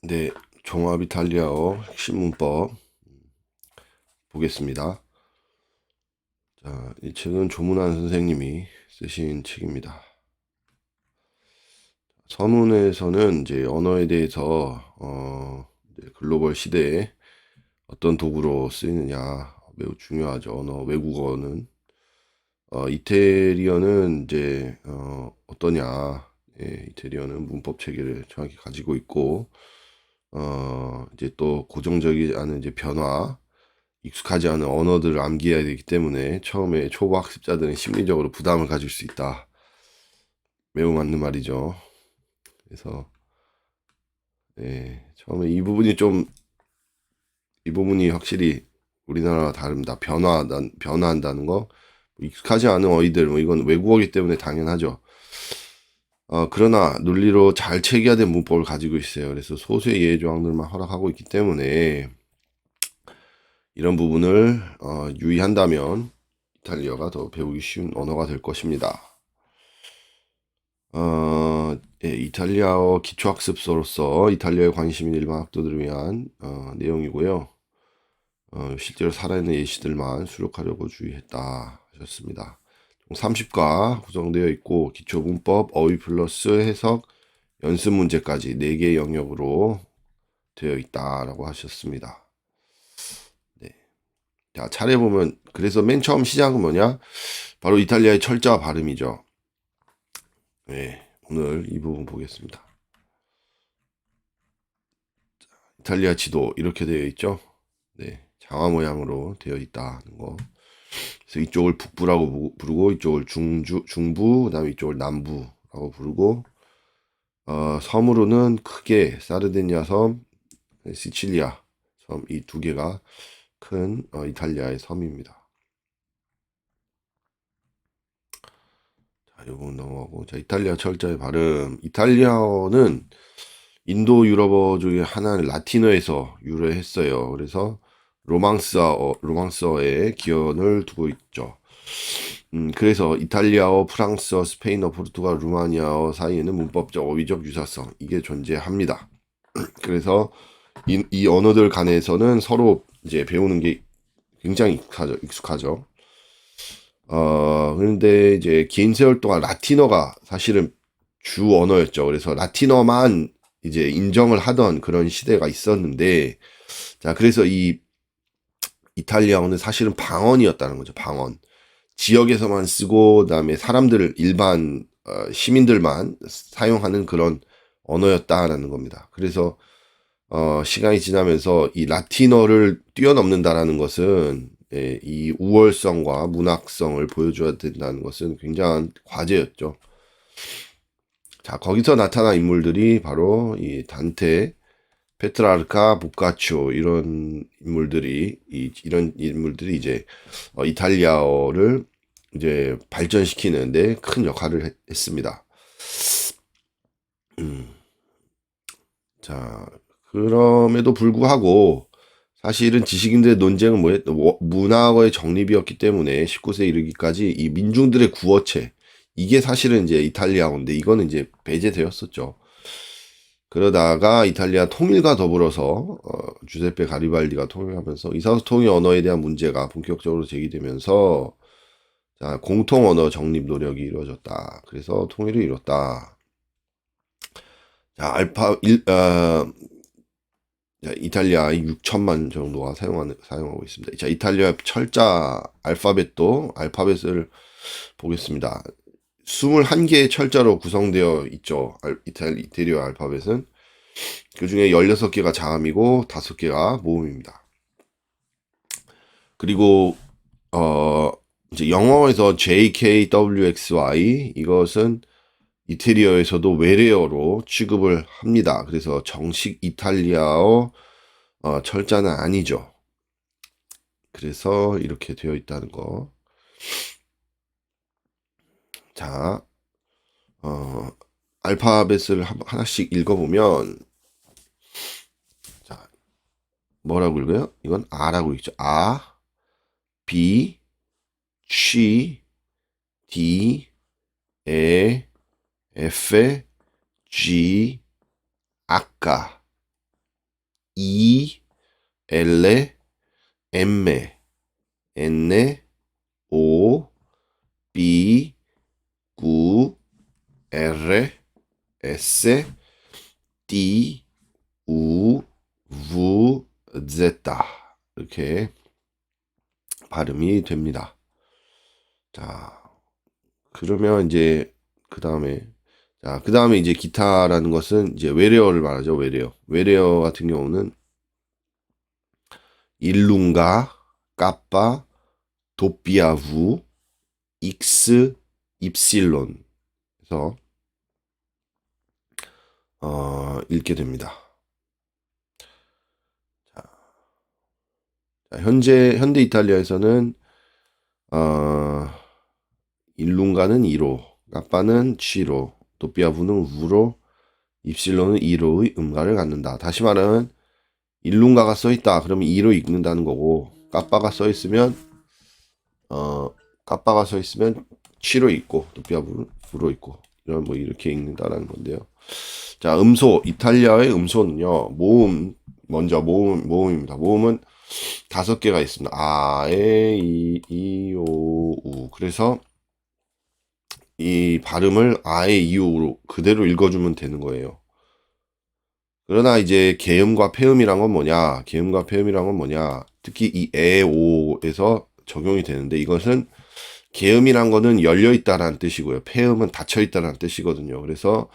네, 종합 이탈리아어 핵심 문법 보겠습니다. 자, 이 책은 조문환 선생님이 쓰신 책입니다. 서문에서는 이제 언어에 대해서 이제 글로벌 시대에 어떤 도구로 쓰이느냐 매우 중요하죠. 외국어는 이태리어는 이제 어떠냐? 예, 이태리어는 문법 체계를 정확히 가지고 있고 이제 또 고정적이지 않은 이제 변화 익숙하지 않은 언어들을 암기해야 되기 때문에 처음에 초보 학습자들은 심리적으로 부담을 가질 수 있다. 매우 맞는 말이죠. 그래서 처음에 이 부분이 확실히 우리나라와 다릅니다. 변화한다는 거. 익숙하지 않은 어휘들, 이건 외국어이기 때문에 당연하죠. 그러나 논리로 잘 체계화된 문법을 가지고 있어요. 그래서 소수의 예외 조항들만 허락하고 있기 때문에 이런 부분을 유의한다면 이탈리아가 더 배우기 쉬운 언어가 될 것입니다. 이탈리아어 기초학습서로서 이탈리아에 관심 있는 일반 학도들을 위한 내용이고요. 실제로 살아있는 예시들만 수록하려고 주의했다 하셨습니다. 총 30과 구성되어 있고 기초 문법, 어휘 플러스 해석, 연습 문제까지 4개의 영역으로 되어 있다라고 하셨습니다. 네. 자, 차례 보면 그래서 맨 처음 시작은 뭐냐? 바로 이탈리아의 철자와 발음이죠. 네, 오늘 이 부분 보겠습니다. 이탈리아 지도 이렇게 되어 있죠. 네, 장화 모양으로 되어 있다는 거. 그래서 이쪽을 북부라고 부르고 이쪽을 중부, 그다음에 이쪽을 남부라고 부르고 섬으로는 크게 사르디니아 섬, 시칠리아 섬 이 두 개가 큰 이탈리아의 섬입니다. 자, 이 부분 넘어가고 자, 이탈리아 철자의 발음. 이탈리아어는 인도 유럽어 중에 하나는 라틴어에서 유래했어요. 그래서 로망스어의 기원을 두고 있죠. 그래서 이탈리아어, 프랑스어, 스페인어, 포르투갈, 루마니아어 사이에는 문법적, 어휘적 유사성 이게 존재합니다. 그래서 이 언어들 간에서는 서로 이제 배우는 게 굉장히 익숙하죠. 그런데 이제 긴 세월 동안 라틴어가 사실은 주 언어였죠. 그래서 라틴어만 이제 인정을 하던 그런 시대가 있었는데, 자, 그래서 이 이탈리아어는 사실은 방언이었다는 거죠. 방언. 지역에서만 쓰고, 그다음에 일반 시민들만 사용하는 그런 언어였다라는 겁니다. 그래서 시간이 지나면서 이 라틴어를 뛰어넘는다라는 것은 이 우월성과 문학성을 보여줘야 된다는 것은 굉장한 과제였죠. 자, 거기서 나타난 인물들이 바로 이 단테, 페트라르카, 보카초 이런 인물들이 이제 이탈리아어를 이제 발전시키는데 큰 역할을 했습니다. 자, 그럼에도 불구하고 사실은 지식인들의 논쟁은 문학어의 정립이었기 때문에 19세에 이르기까지 이 민중들의 구어체 이게 사실은 이제 이탈리아어인데 이거는 이제 배제되었었죠. 그러다가 이탈리아 통일과 더불어서 주세페 가리발디가 통일하면서 이사소통의 언어에 대한 문제가 본격적으로 제기되면서 자, 공통 언어 정립 노력이 이루어졌다. 그래서 통일을 이뤘다. 자, 이탈리아 6천만 정도가 사용하고 있습니다. 자, 이탈리아 철자 알파벳을 보겠습니다. 21개의 철자로 구성되어 있죠. 이태리어 알파벳은. 그 중에 16개가 자음이고 5개가 모음입니다. 그리고, 이제 영어에서 JKWXY, 이것은 이태리어에서도 외래어로 취급을 합니다. 그래서 정식 이탈리아어 철자는 아니죠. 그래서 이렇게 되어 있다는 거. 자, 알파벳을 하나씩 읽어보면, 자, 뭐라고 읽어요? 이건 아라고 읽죠. 아, B, C, D, E, F, G, 아까. 이, 엘레, 엠메, 엔네, 오, 비, 구, 에레, 에세, 띠, 우, 부, 제타. 이렇게 발음이 됩니다. 자, 그러면 이제 그 다음에 이제 기타라는 것은 이제 외래어를 말하죠. 외래어 같은 경우는 일룽가, 까빠, 도삐아부, 익스, 입실론. 그래서 읽게 됩니다. 자, 현대 이탈리아에서는 일룽가는 2로, 까빠는 G로, 도삐아부는 우로, 입실론은 2로의 음가를 갖는다. 다시 말하면 일룽가가 써있다. 그러면 2로 읽는다는 거고, 까빠가 써있으면 G로 읽고, 도삐아부는 우로 읽고, 이런 뭐 이렇게 읽는다라는 건데요. 자, 음소. 이탈리아의 음소는요, 먼저 모음입니다. 모음은 5개가 있습니다. 아, 에, 이, 오, 우. 그래서 이 발음을 아에 이오로 그대로 읽어주면 되는 거예요. 그러나 이제 개음과 폐음이란 건 뭐냐? 특히 이 에오에서 적용이 되는데, 이것은 개음이란 거는 열려 있다라는 뜻이고요. 폐음은 닫혀 있다라는 뜻이거든요. 그래서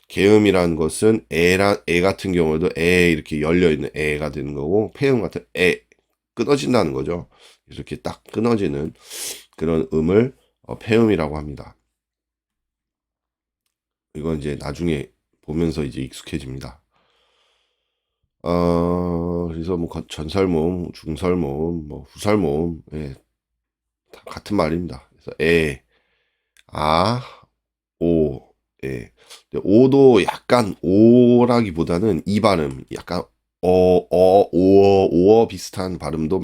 개음이라는 것은 에 같은 경우에도 에 이렇게 열려 있는 에가 되는 거고, 폐음 같은 에 끊어진다는 거죠. 이렇게 딱 끊어지는 그런 음을 폐음이라고 합니다. 이건 이제 나중에 보면서 이제 익숙해집니다. 그래서 뭐 전설모음, 중설모음, 뭐 후설모음, 예, 다 같은 말입니다. 그래서 에, 아, 오, 예. 근데 오도 약간 오라기보다는 이 발음, 약간 오어 비슷한 발음도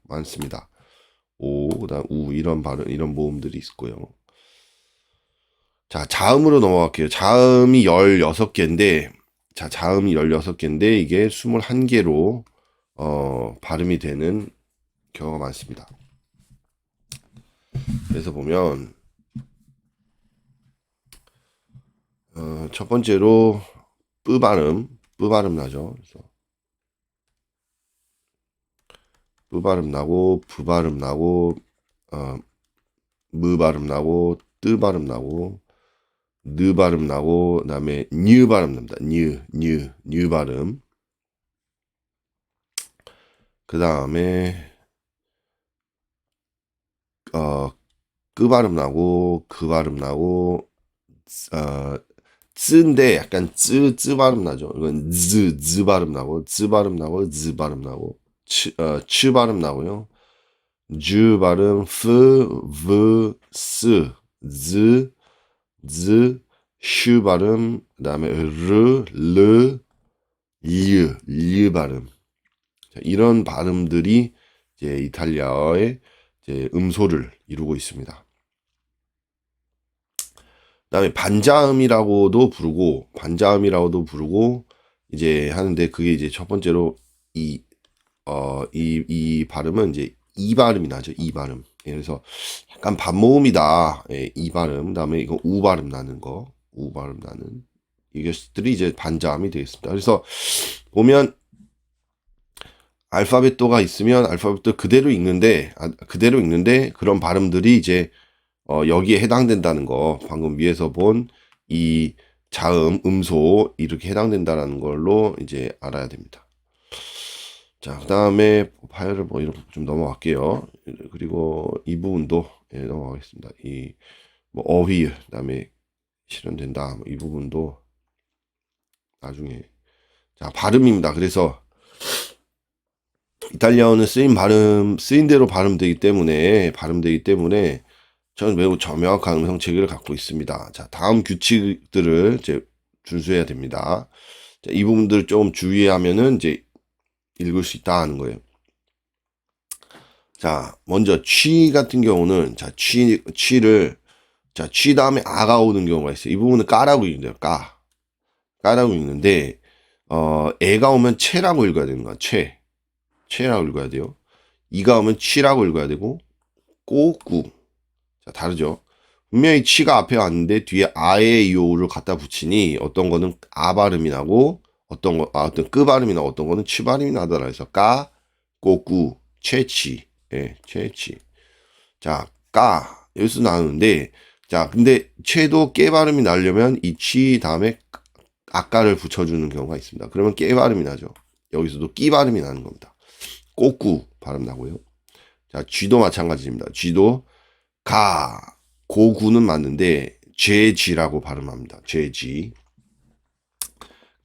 많습니다. 오, 그다음 우 이런 발음, 이런 모음들이 있고요. 자, 자음으로 넘어갈게요. 자음이 16개인데, 이게 21개로 발음이 되는 경우가 많습니다. 그래서 보면 첫 번째로 뿌 발음 나죠. 그래서 뿌 발음 나고, 부 발음 나고, 무 발음 나고, 뜨 발음 나고, 느 발음 나고, 그다음에 뉴 발음 납니다. 뉴 발음. 그 다음에 끄 발음 나고, 그 발음 나고, 쯔인데 약간 쯔 발음 나죠. 이건 즈 발음 나고, 즈 발음 나고, 즈 발음 나고, 츠 발음 나고요. 주 발음, 스, 즈, 슈 발음, 그 다음에 류 발음. 자, 이런 발음들이 이제 이탈리아어의 이제 음소를 이루고 있습니다. 그다음에 반자음이라고도 부르고 이제 하는데, 그게 이제 첫 번째로 이 발음은 이제 이 발음이 나죠. 이 발음. 예, 그래서 약간 반모음이다. 예, 이 발음. 그다음에 이거 우 발음 나는 거. 우 발음 나는 이것들이 이제 반자음이 되겠습니다. 그래서 보면 알파벳도가 있으면 알파벳도 그대로 읽는데 그런 발음들이 이제 여기에 해당된다는 거, 방금 위에서 본 이 자음, 음소 이렇게 해당된다는 걸로 이제 알아야 됩니다. 자, 그 다음에 파일을 뭐 이렇게 좀 넘어갈게요. 그리고 이 부분도 넘어가겠습니다. 이 뭐 어휘, 그다음에 실현된다. 이 부분도 나중에. 자, 발음입니다. 그래서 이탈리아어는 쓰인 대로 발음되기 때문에 저는 매우 정확한 음성 체계를 갖고 있습니다. 자, 다음 규칙들을 이제 준수해야 됩니다. 자, 이 부분들을 좀 주의하면은 이제 읽을 수 있다 하는 거예요. 자, 먼저 취 같은 경우는 취를 취 다음에 아가 오는 경우가 있어요. 이 부분은 까라고 읽는데요. 까라고 읽는데 에가 오면 체라고 읽어야 되는 거야. 체라고 읽어야 돼요. 이가 오면 치라고 읽어야 되고, 꼬꾸. 자, 다르죠. 분명히 치가 앞에 왔는데 뒤에 아에 요를 갖다 붙이니 어떤 거는 아 발음이 나고 어떤 끄 발음이 나고 어떤 거는 치 발음이 나더라. 해서 까, 꼬꾸, 체치. 예, 체치. 자, 까. 여기서 나오는데, 자, 근데 체도 깨 발음이 나려면 이 치 다음에 아까를 붙여주는 경우가 있습니다. 그러면 깨 발음이 나죠. 여기서도 끼 발음이 나는 겁니다. 꼬꾸 발음 나고요. 자, 쥐도 마찬가지입니다. 쥐도 가, 고구는 맞는데 죄지라고 발음합니다. 죄지.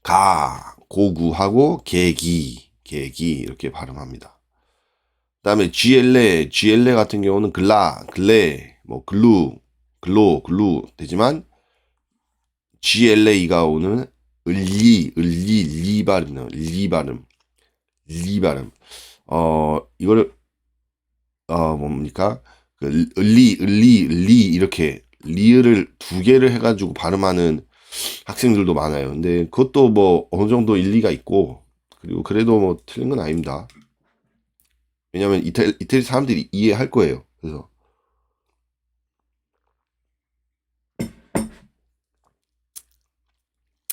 가, 고구하고 계기 이렇게 발음합니다. 그다음에 GLA 같은 경우는 글레, 뭐 글로 되지만 GLA가 오는 리 발음이에요. 리 발음. 이거를 뭡니까? 그 리 이렇게 리을 두 개를 해가지고 발음하는 학생들도 많아요. 근데 그것도 뭐 어느 정도 일리가 있고 그리고 그래도 뭐 틀린 건 아닙니다. 왜냐면 이태리 사람들이 이해할 거예요. 그래서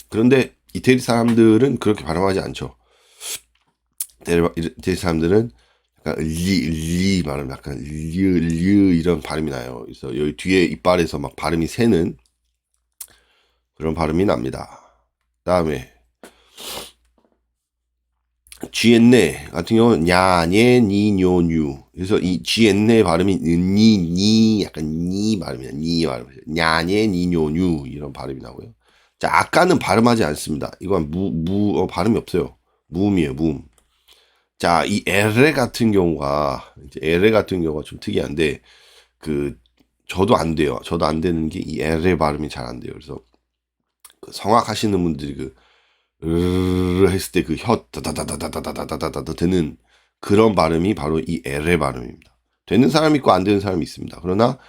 그런데 이태리 사람들은 그렇게 발음하지 않죠. 이태리 사람들은 약간 리 발음, 약간 리 이런 발음이 나요. 그래서 여기 뒤에 이빨에서 막 발음이 새는 그런 발음이 납니다. 다음에 쥐엔네 같은 경우는 야nye 니뇨뉴. 그래서 이 쥐엔네 발음이 니 약간 니 발음이야. 니 발음. 야nye 니뇨뉴 이런 발음이 나고요. 자, 아까는 발음하지 않습니다. 이건 발음이 없어요. 무음이에요. 무음. 자, 이 에레 같은 경우가 좀 특이한데 그 저도 안 돼요. 저도 안 되는 게 이 에레 발음이 잘 안 돼요. 그래서 그 성악하시는 분들이 했을 때 그 혀 다다다다다다다다다다 되는 그런 발음이 바로 이 에레 발음입니다. 되는 사람이 있고 안 되는 사람이 있습니다. 그러나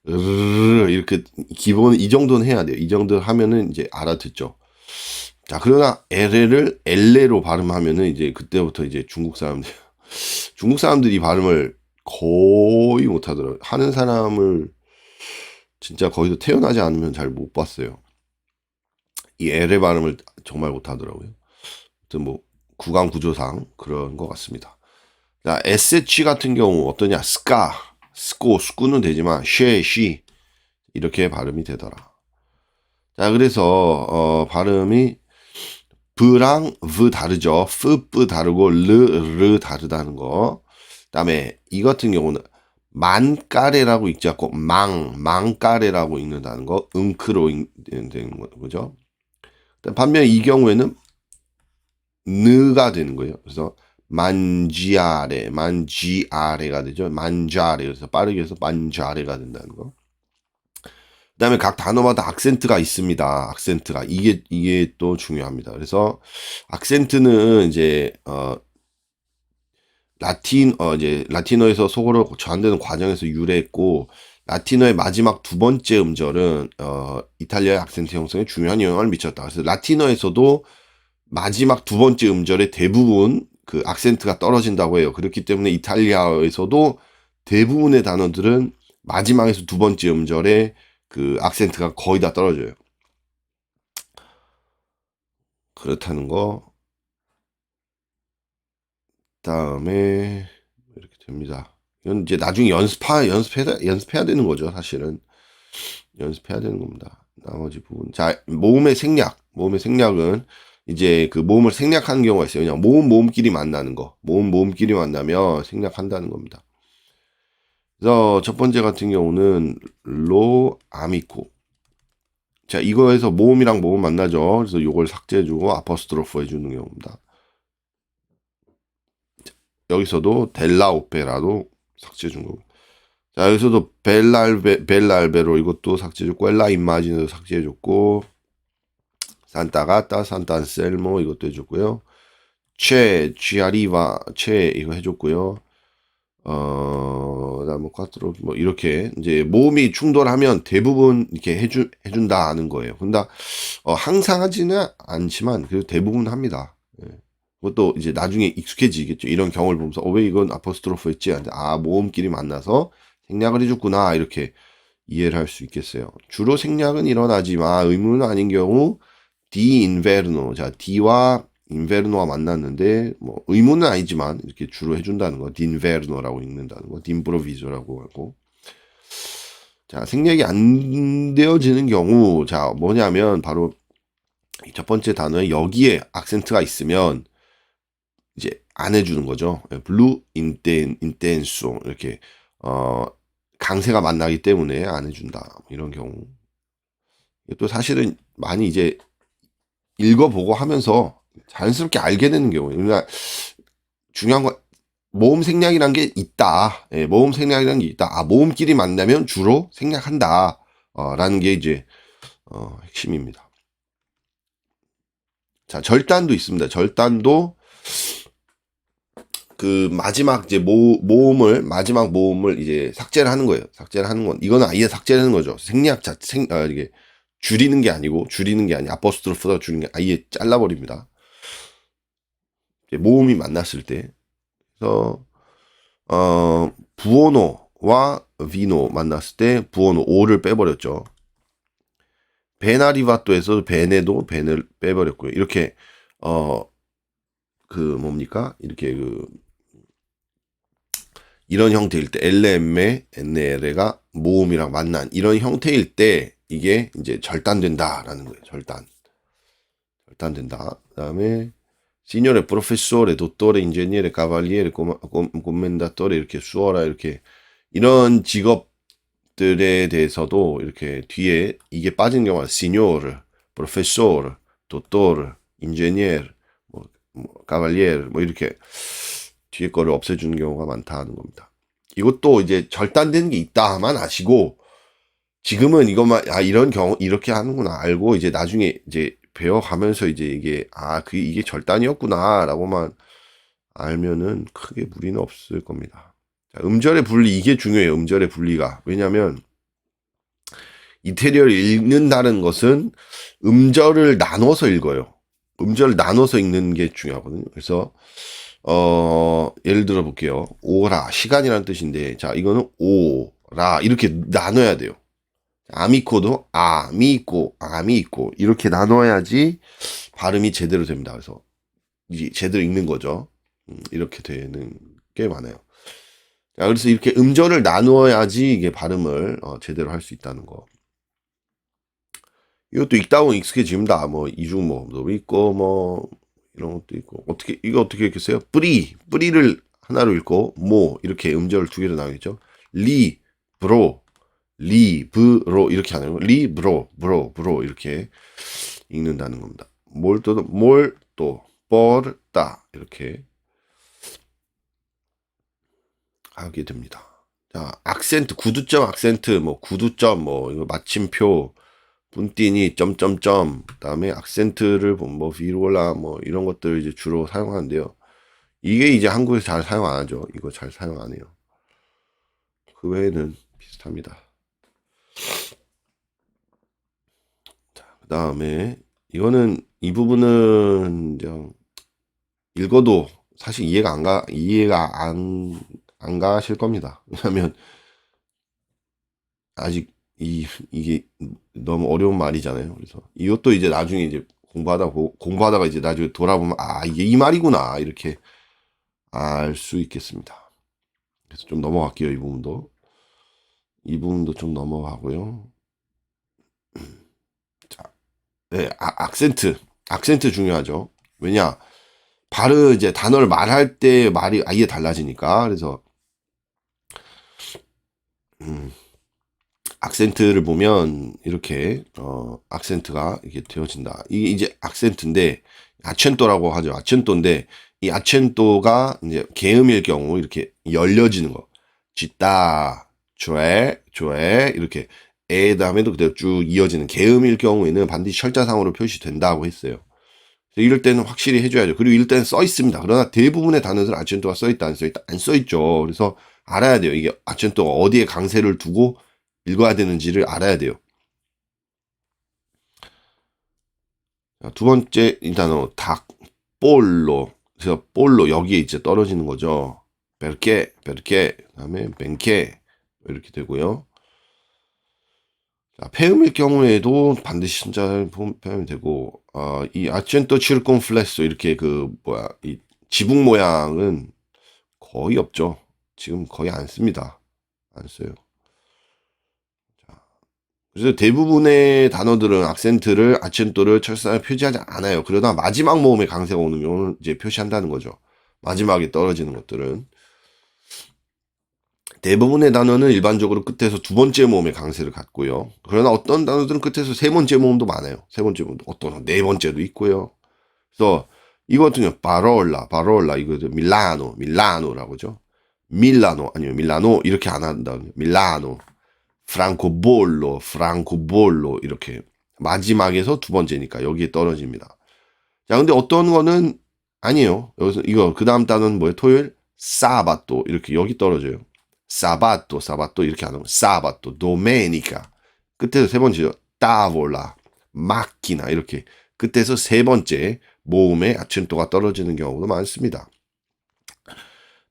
이렇게 기본 이 정도는 해야 돼요. 이 정도 하면은 이제 알아듣죠. 자, 그러나 에레를 엘레로 발음하면은 이제 그때부터 이제 중국 사람들이 발음을 거의 못 하더라고요. 하는 사람을 진짜 거기서 태어나지 않으면 잘 못 봤어요. 이 에레 발음을 정말 못 하더라고요. 뭐 구강 구조상 그런 것 같습니다. 자, SH 같은 경우 어떠냐? 스쿠는 되지만 쉬 이렇게 발음이 되더라. 자, 그래서 발음이 브랑 v 다르죠. 뿌 다르고 르 다르다는 거. 그다음에 이 같은 경우는 만까레라고 읽지 않고 망까레라고 읽는다는 거. 응크로 되는 거죠. 반면 이 경우에는 느가 되는 거예요. 그래서 만지아레가 되죠. 만자레. 그래서 빠르게 해서 만자레가 된다는 거. 그다음에 각 단어마다 악센트가 있습니다. 악센트가 이게 또 중요합니다. 그래서 악센트는 이제 이제 라틴어에서 속어로 전환되는 과정에서 유래했고 라틴어의 마지막 두 번째 음절은 이탈리아의 악센트 형성에 중요한 영향을 미쳤다. 그래서 라틴어에서도 마지막 두 번째 음절의 대부분 그 악센트가 떨어진다고 해요. 그렇기 때문에 이탈리아에서도 대부분의 단어들은 마지막에서 두 번째 음절에 그 악센트가 거의 다 떨어져요. 그렇다는 거. 다음에 이렇게 됩니다. 이건 이제 나중에 연습해야 되는 거죠. 사실은 연습해야 되는 겁니다. 나머지 부분. 자, 모음의 생략은 이제 그 모음을 생략하는 경우가 있어요. 그냥 모음끼리 만나는 거. 모음끼리 만나면 생략한다는 겁니다. 그래서 첫 번째 같은 경우는 로 아미코. 자, 이거에서 모음이랑 모음 만나죠. 그래서 요걸 삭제해주고 아포스트로프 해주는 경우입니다. 여기서도 델라 오페라도 삭제해준 거고. 자, 여기서도 벨랄베로 이것도 삭제해줬고, 엘라 임마지노도 삭제해줬고, 산타가타, 산타안셀모 이것도 해줬고요. 체 이거 해줬고요. 그다음 꽈트로 뭐 이렇게 이제 모음이 충돌하면 대부분 이렇게 해준다는 거예요. 근데 항상 하지는 않지만 그래도 대부분 합니다. 예. 그것도 이제 나중에 익숙해지겠죠. 이런 경우를 보면서 왜 이건 아포스트로프 했지? 모음끼리 만나서 생략을 해줬구나 이렇게 이해를 할 수 있겠어요. 주로 생략은 일어나지만 의문은 아닌 경우 디 인베르노, 자 디와 인베르노가 만났는데 뭐 의문은 아니지만 이렇게 주로 해준다는 거, 딘베르노라고 읽는다는 거, 딘프로비조라고 하고. 자 생략이 안 되어지는 경우, 자 뭐냐면 바로 첫 번째 단어에 여기에 악센트가 있으면 이제 안 해주는 거죠. 블루 인텐소 이렇게 강세가 만나기 때문에 안 해준다 이런 경우. 또 사실은 많이 이제 읽어보고 하면서 자연스럽게 알게 되는 경우예요. 그러니까 중요한 건 모음 생략이란 게 있다. 예, 모음 생략이란 게 있다. 모음끼리 만나면 주로 생략한다. 라는 게 이제 핵심입니다. 자, 절단도 있습니다. 절단도 그 마지막 이제 마지막 모음을 이제 삭제를 하는 거예요. 삭제를 하는 건 이거는 아예 삭제를 하는 거죠. 생략 이게 줄이는 게 아니고 아포스트로프가 줄이는 게 아예 잘라버립니다. 모음이 만났을 때. 그래서 부오노와 비노 만났을 때 부오노 오를 빼버렸죠. 베나리바토에서 벤을 빼버렸고요. 이렇게 뭡니까? 이렇게 이런 형태일 때 LM의 NL가 모음이랑 만난 이런 형태일 때 이게 이제 절단된다라는 거예요. 절단된다. 그다음에 시니어레 프로페소레 도토레 인제니어레 카발리에레 코멘다토레 이렇게 수어라 이렇게 이런 직업들에 대해서도 이렇게 뒤에 이게 빠진 경우가 시니어르, 프로페소르, 도토르, 인제니어르, 카발리에르 뭐 이렇게 뒤에 거를 없애주는 경우가 많다는 겁니다. 이것도 이제 절단되는 게 있다만 아시고 지금은 이것만 이런 경우 이렇게 하는구나 알고 이제 나중에 이제 배워가면서 이제 이게 이게 절단이었구나라고만 알면은 크게 무리는 없을 겁니다. 자, 음절의 분리 이게 중요해요. 음절의 분리가 왜냐하면 이태리어를 읽는다는 것은 음절을 나눠서 읽어요. 음절을 나눠서 읽는 게 중요하거든요. 그래서 예를 들어 볼게요. 오라 시간이라는 뜻인데 자 이거는 오라 이렇게 나눠야 돼요. 아미코도 아미코 이렇게 나눠야지 발음이 제대로 됩니다. 그래서 이제 제대로 읽는 거죠. 이렇게 되는 게 많아요. 자, 그래서 이렇게 음절을 나누어야지 이게 발음을 제대로 할 수 있다는 거. 이것도 읽다 보면 익숙해집니다. 뭐 이중 모음도 있고 뭐 이런 것도 있고 이거 어떻게 읽겠어요? 뿌리를 하나로 읽고 이렇게 음절을 두 개로 나누겠죠. 리브로 이렇게 하는 거. 브로 이렇게 읽는다는 겁니다. 뻘다 이렇게 하게 됩니다. 자, 악센트, 구두점 악센트, 구두점, 이거 마침표, 분띠니, 점점점, 그다음에 악센트를 비롤라, 이런 것들 이제 주로 사용하는데요. 이게 이제 한국에서 잘 사용 안 하죠. 이거 잘 사용 안 해요. 그 외에는 비슷합니다. 자, 그다음에 이거는 이 부분은 이제 읽어도 사실 이해가 안 가실 겁니다. 왜냐하면 아직 이게 너무 어려운 말이잖아요. 그래서 이것도 이제 나중에 이제 공부하다가 이제 나중에 돌아보면 이게 이 말이구나 이렇게 알 수 있겠습니다. 그래서 좀 넘어갈게요. 이 부분도 좀 넘어가고요. 자, 네, 악센트 중요하죠. 왜냐 바로 이제 단어를 말할 때 말이 아예 달라지니까. 그래서 악센트를 보면 이렇게 악센트가 이게 되어진다. 이게 이제 악센트인데 아첸토라고 하죠. 아첸토인데 이 아첸토가 이제 개음일 경우 이렇게 열려지는 거. 쥐따, 조에 이렇게 에 다음에도 그대로 쭉 이어지는 개음일 경우에는 반드시 철자상으로 표시된다고 했어요. 이럴 때는 확실히 해줘야죠. 그리고 이럴 때는 써 있습니다. 그러나 대부분의 단어들은 아첸토가 써 있다, 안 써 있다, 안 써 있죠. 그래서 알아야 돼요. 이게 아첸토가 어디에 강세를 두고 읽어야 되는지를 알아야 돼요. 자, 두 번째 이 단어 닭, 볼로. 그래서 볼로 여기에 이제 떨어지는 거죠. 베르케, 그다음에 벤케 이렇게 되고요. 자, 폐음일 경우에도 반드시 신자를 폐음이 되고, 이 아첸토 치르콤플레sso 이렇게 이 지붕 모양은 거의 없죠. 지금 거의 안 씁니다. 안 써요. 자, 그래서 대부분의 단어들은 악센트를 아첸토를 철사에 표시하지 않아요. 그러다 마지막 모음에 강세가 오는 경우는 이제 표시한다는 거죠. 마지막에 떨어지는 것들은. 대부분의 단어는 일반적으로 끝에서 두 번째 모음의 강세를 갖고요. 그러나 어떤 단어들은 끝에서 세 번째 모음도 많아요. 세 번째 모음도 어떤 네 번째도 있고요. 그래서 이거 같은 경우 바롤라 이거 밀라노라고 하죠. 밀라노 아니면 밀라노 이렇게 안 한다. 밀라노, 프랑코볼로 이렇게 마지막에서 두 번째니까 여기에 떨어집니다. 자, 근데 어떤 거는 아니에요. 여기서 이거 그 다음 단어는 뭐예요? 토요일 사바토 이렇게 여기 떨어져요. 사바토 이렇게 안 하면 사바토, 도메니카 끝에서 세 번째죠. 따볼라, 마키나 이렇게 끝에서 세 번째 모음의 아첸토가 떨어지는 경우도 많습니다.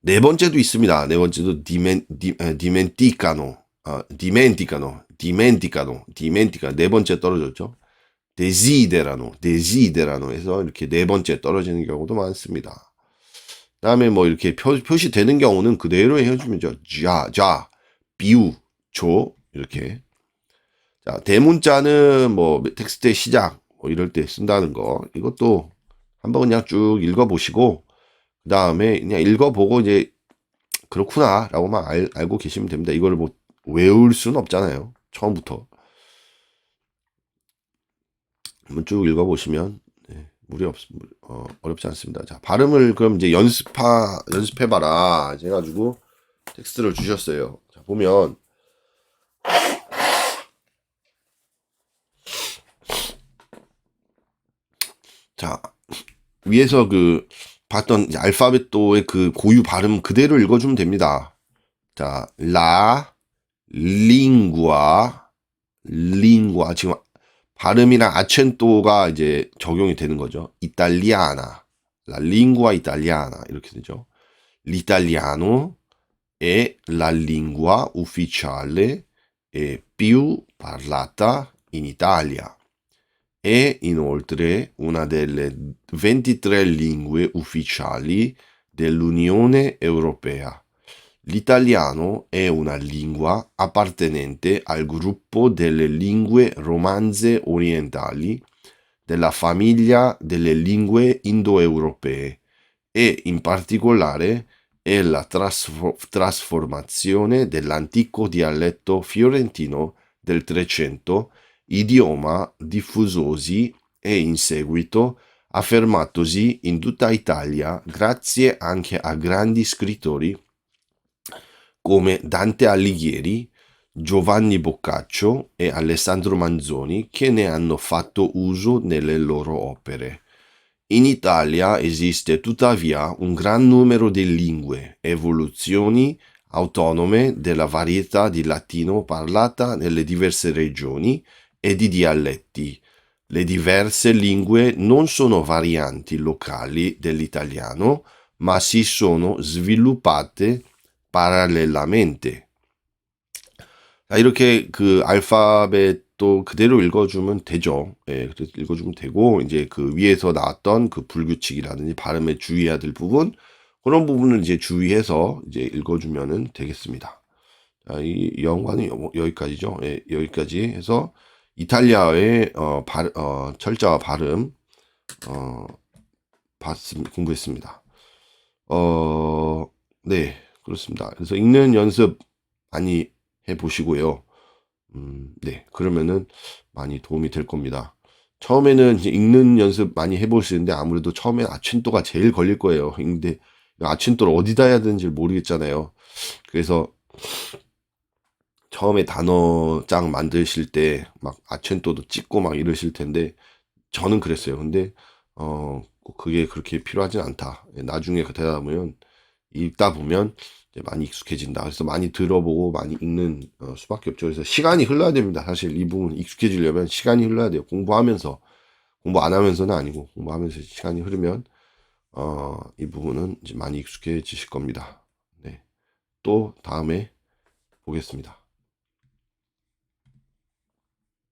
네 번째도 있습니다. 네 번째도 디멘티카노 네 번째 떨어졌죠. 데시데라노 해서 이렇게 네 번째 떨어지는 경우도 많습니다. 다음에 뭐 이렇게 표시되는 경우는 그대로 해주면죠. 자, 비우, 조 이렇게. 자, 대문자는 뭐 텍스트의 시작 뭐 이럴 때 쓴다는 거 이것도 한번 그냥 쭉 읽어보시고 그 다음에 그냥 읽어보고 이제 그렇구나라고만 알고 계시면 됩니다. 이거를 뭐 외울 수는 없잖아요. 처음부터 한번 쭉 읽어보시면 어렵지 않습니다. 자, 발음을 그럼 이제 연습해봐라. 해가지고 텍스트를 주셨어요. 자, 보면 자, 위에서 봤던 이제 알파벳도의 그 고유 발음 그대로 읽어주면 됩니다. 자, 링구아 지금 발음이랑 아첸토가 이제 적용이 되는 거죠. 이탈리아나, la lingua italiana 이렇게 되죠. L'italiano è la lingua ufficiale e più parlata in Italia. È inoltre una delle 23 lingue ufficiali dell'Unione Europea. L'italiano è una lingua appartenente al gruppo delle lingue romanze orientali della famiglia delle lingue indoeuropee e in particolare è la trasformazione dell'antico dialetto fiorentino del Trecento, idioma diffusosi e in seguito affermatosi in tutta Italia grazie anche a grandi scrittori come Dante Alighieri, Giovanni Boccaccio e Alessandro Manzoni che ne hanno fatto uso nelle loro opere. In Italia esiste tuttavia un gran numero di lingue, evoluzioni autonome della varietà di latino parlata nelle diverse regioni e di dialetti. Le diverse lingue non sono varianti locali dell'italiano, ma si sono sviluppate parallelamente. 자, 이렇게 알파벳도 그대로 읽어주면 되죠. 예, 그래서 읽어주면 되고, 이제 그 위에서 나왔던 그 불규칙이라든지 발음에 주의해야 될 부분, 그런 부분을 이제 주의해서 이제 읽어주면 되겠습니다. 자, 이 영어는 여기까지죠. 예, 여기까지 해서 이탈리아의 철자와 발음, 공부했습니다. 네, 그렇습니다. 그래서 읽는 연습 많이 해보시고요. 네, 그러면은 많이 도움이 될 겁니다. 처음에는 이제 읽는 연습 많이 해보시는데 아무래도 처음에 아첸토가 제일 걸릴 거예요. 근데 아첸토를 어디다 해야 되는지 모르겠잖아요. 그래서 처음에 단어장 만드실 때 막 아첸토도 찍고 막 이러실 텐데 저는 그랬어요. 근데 꼭 그게 그렇게 필요하진 않다. 예, 나중에 그 되다 보면 읽다 보면 이제 많이 익숙해진다. 그래서 많이 들어보고 많이 읽는 수밖에 없죠. 그래서 시간이 흘러야 됩니다. 사실 이 부분 익숙해지려면 시간이 흘러야 돼요. 공부하면서 공부 안 하면서는 아니고 공부하면서 시간이 흐르면 이 부분은 이제 많이 익숙해지실 겁니다. 네. 또 다음에 보겠습니다.